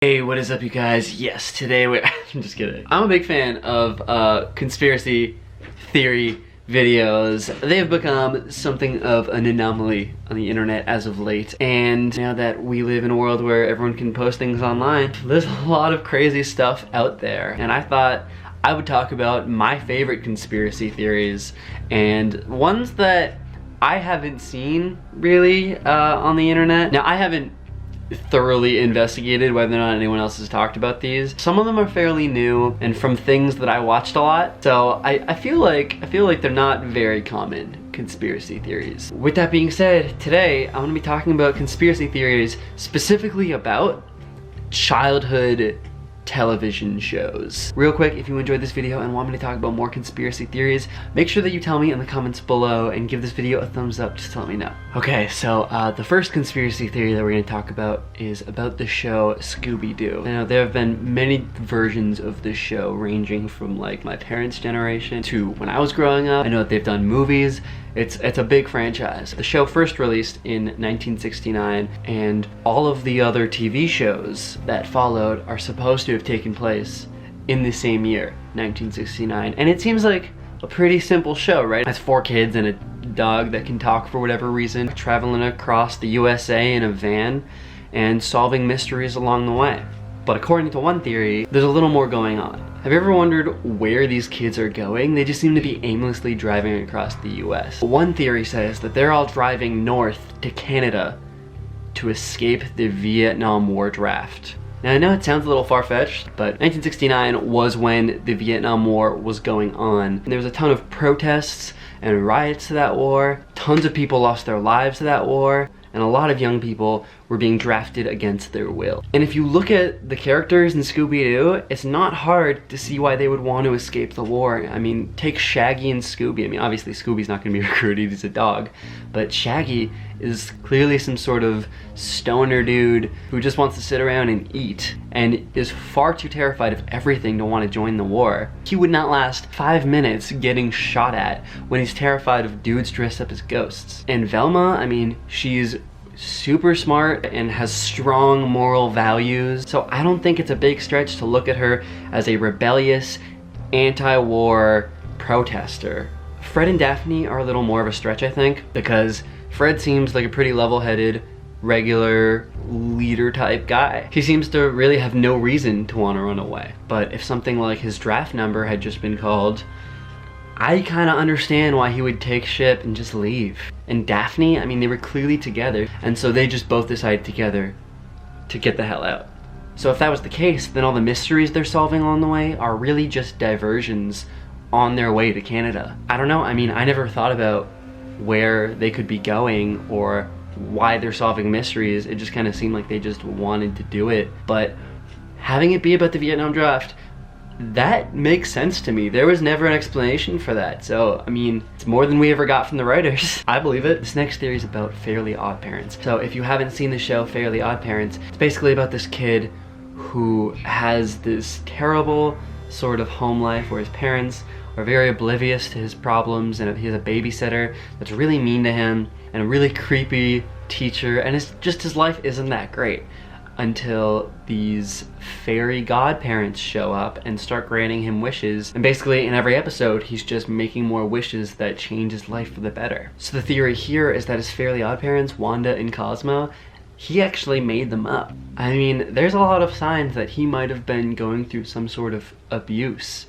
Hey, what is up, you guys? Yes, today I'm just kidding. I'm a big fan of conspiracy theory videos. They have become something of an anomaly on the internet as of late. And now that we live in a world where everyone can post things online, there's a lot of crazy stuff out there. And I thought I would talk about my favorite conspiracy theories and ones that I haven't seen really on the internet. Now, I haven't thoroughly investigated whether or not anyone else has talked about these. Some of them are fairly new and from things that I watched a lot, so I feel like they're not very common conspiracy theories. With that being said, today I'm gonna be talking about conspiracy theories specifically about childhood television shows. Real quick, if you enjoyed this video and want me to talk about more conspiracy theories, make sure that you tell me in the comments below and give this video a thumbs up just to let me know. Okay, so the first conspiracy theory that we're going to talk about is about the show ScoobyDoo. Now, there have been many versions of this show, ranging from like my parents' generation to when I was growing up. I know that they've done movies. It's a big franchise. The show first released in 1969, and all of the other TV shows that followed are supposed to have taken place in the same year, 1969. And it seems like a pretty simple show, right? It has 4 kids and a dog that can talk for whatever reason, traveling across the USA in a van and solving mysteries along the way. But according to one theory, there's a little more going on. Have you ever wondered where these kids are going? They just seem to be aimlessly driving across the US. One theory says that they're all driving north to Canada to escape the Vietnam War draft. Now, I know it sounds a little far-fetched, but 1969 was when the Vietnam War was going on. And there was a ton of protests and riots to that war. Tons of people lost their lives to that war. And a lot of young people were being drafted against their will. And if you look at the characters in Scooby-Doo, it's not hard to see why they would want to escape the war. I mean, take Shaggy and Scooby. I mean, obviously Scooby's not going to be recruited, he's a dog. But Shaggy is clearly some sort of stoner dude who just wants to sit around and eat, and is far too terrified of everything to want to join the war. He would not last 5 minutes getting shot at when he's terrified of dudes dressed up as ghosts. And Velma, I mean, she's super smart and has strong moral values, so I don't think it's a big stretch to look at her as a rebellious, anti-war protester. Fred and Daphne are a little more of a stretch, I think, because Fred seems like a pretty level-headed, regular leader type guy. He seems to really have no reason to want to run away. But if something like his draft number had just been called, I kind of understand why he would take ship and just leave. And Daphne, I mean, they were clearly together, and so they just both decided together to get the hell out. So if that was the case, then all the mysteries they're solving along the way are really just diversions on their way to Canada. I don't know, I mean, I never thought about where they could be going or why they're solving mysteries. It just kind of seemed like they just wanted to do it. But having it be about the Vietnam draft, that makes sense to me. There was never an explanation for that. So, I mean, it's more than we ever got from the writers. I believe it. This next theory is about Fairly OddParents. So if you haven't seen the show Fairly OddParents, it's basically about this kid who has this terrible sort of home life where his parents are very oblivious to his problems, and he has a babysitter that's really mean to him, and a really creepy teacher, and it's just his life isn't that great until these fairy godparents show up and start granting him wishes. And basically in every episode, he's just making more wishes that change his life for the better. So the theory here is that his Fairly OddParents, Wanda and Cosmo, he actually made them up. I mean, there's a lot of signs that he might have been going through some sort of abuse.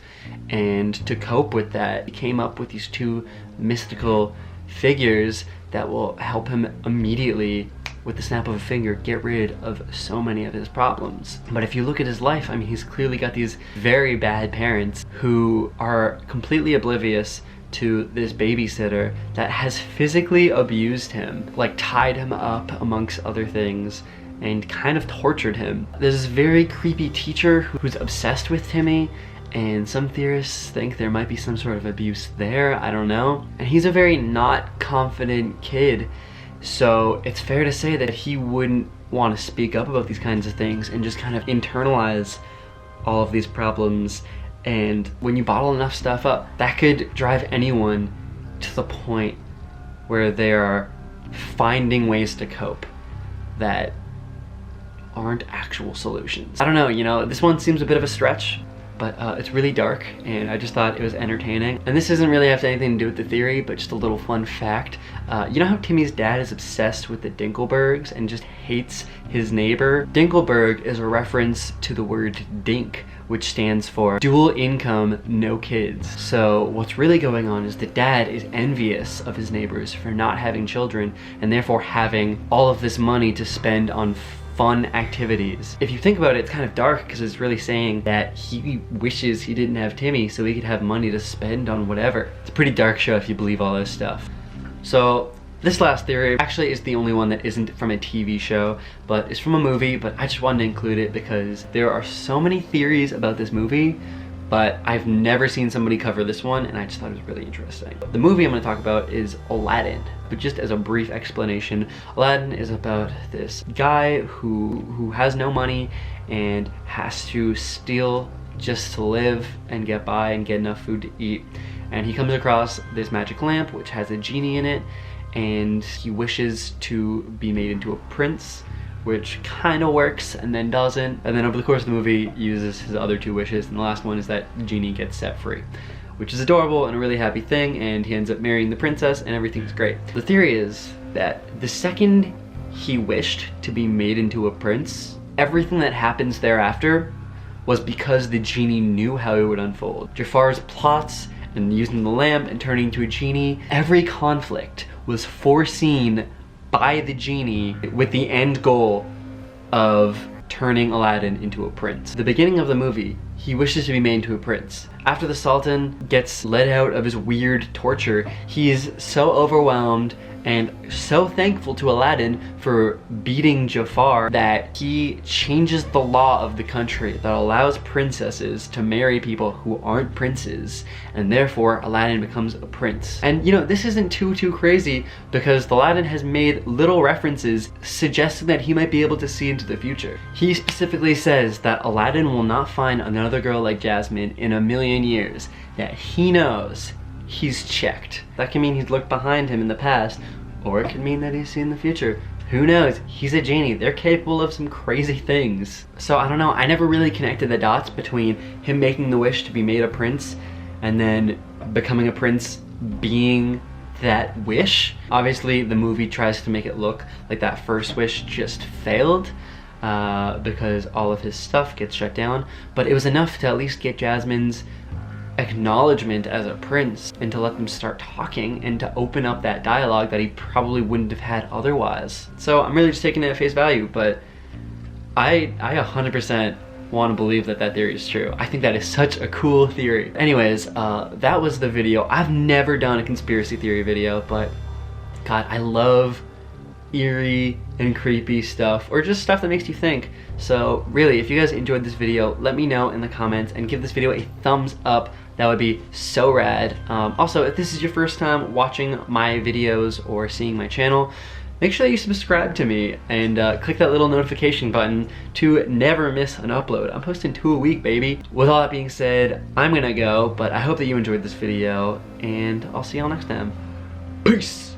And to cope with that, he came up with these 2 mystical figures that will help him immediately, with the snap of a finger, get rid of so many of his problems. But if you look at his life, I mean, he's clearly got these very bad parents who are completely oblivious to this babysitter that has physically abused him, like tied him up amongst other things, and kind of tortured him. There's this very creepy teacher who's obsessed with Timmy, and some theorists think there might be some sort of abuse there, I don't know. And he's a very not confident kid, so it's fair to say that he wouldn't want to speak up about these kinds of things and just kind of internalize all of these problems. And when you bottle enough stuff up, that could drive anyone to the point where they are finding ways to cope that aren't actual solutions. I don't know, you know, this one seems a bit of a stretch, but it's really dark, and I just thought it was entertaining. And this doesn't really have anything to do with the theory, but just a little fun fact. You know how Timmy's dad is obsessed with the Dinkelbergs and just hates his neighbor? Dinkelberg is a reference to the word dink, which stands for dual income, no kids. So what's really going on is the dad is envious of his neighbors for not having children, and therefore having all of this money to spend on fun activities. If you think about it, it's kind of dark because it's really saying that he wishes he didn't have Timmy so he could have money to spend on whatever. It's a pretty dark show if you believe all this stuff. So this last theory actually is the only one that isn't from a TV show, but it's from a movie, but I just wanted to include it because there are so many theories about this movie, but I've never seen somebody cover this one, and I just thought it was really interesting. The movie I'm gonna talk about is Aladdin, but just as a brief explanation, Aladdin is about this guy who has no money and has to steal just to live and get by and get enough food to eat. And he comes across this magic lamp which has a genie in it, and he wishes to be made into a prince, which kind of works and then doesn't. And then over the course of the movie, uses his other two wishes, and the last one is that Genie gets set free, which is adorable and a really happy thing, and he ends up marrying the princess and everything's great. The theory is that the second he wished to be made into a prince, everything that happens thereafter was because the genie knew how it would unfold. Jafar's plots and using the lamp and turning into a genie, every conflict was foreseen by the genie with the end goal of turning Aladdin into a prince. At the beginning of the movie, he wishes to be made into a prince. After the Sultan gets let out of his weird torture, he's so overwhelmed and so thankful to Aladdin for beating Jafar that he changes the law of the country that allows princesses to marry people who aren't princes, and therefore Aladdin becomes a prince. And you know, this isn't too crazy because Aladdin has made little references suggesting that he might be able to see into the future. He specifically says that Aladdin will not find another girl like Jasmine in a million years, that he knows he's checked. That can mean he's looked behind him in the past, or it could mean that he's seen the future. Who knows? He's a genie. They're capable of some crazy things. So I don't know, I never really connected the dots between him making the wish to be made a prince and then becoming a prince being that wish. Obviously the movie tries to make it look like that first wish just failed because all of his stuff gets shut down, but it was enough to at least get Jasmine's acknowledgement as a prince and to let them start talking and to open up that dialogue that he probably wouldn't have had otherwise. So I'm really just taking it at face value, but I 100% want to believe that that theory is true. I think that is such a cool theory. Anyways, that was the video. I've never done a conspiracy theory video, but God, I love eerie and creepy stuff, or just stuff that makes you think. So really, if you guys enjoyed this video, let me know in the comments and give this video a thumbs up. That would be so rad. Also, if this is your first time watching my videos or seeing my channel, make sure that you subscribe to me and click that little notification button to never miss an upload. I'm posting 2 a week, baby. With all that being said, I'm gonna go, but I hope that you enjoyed this video, and I'll see y'all next time. Peace!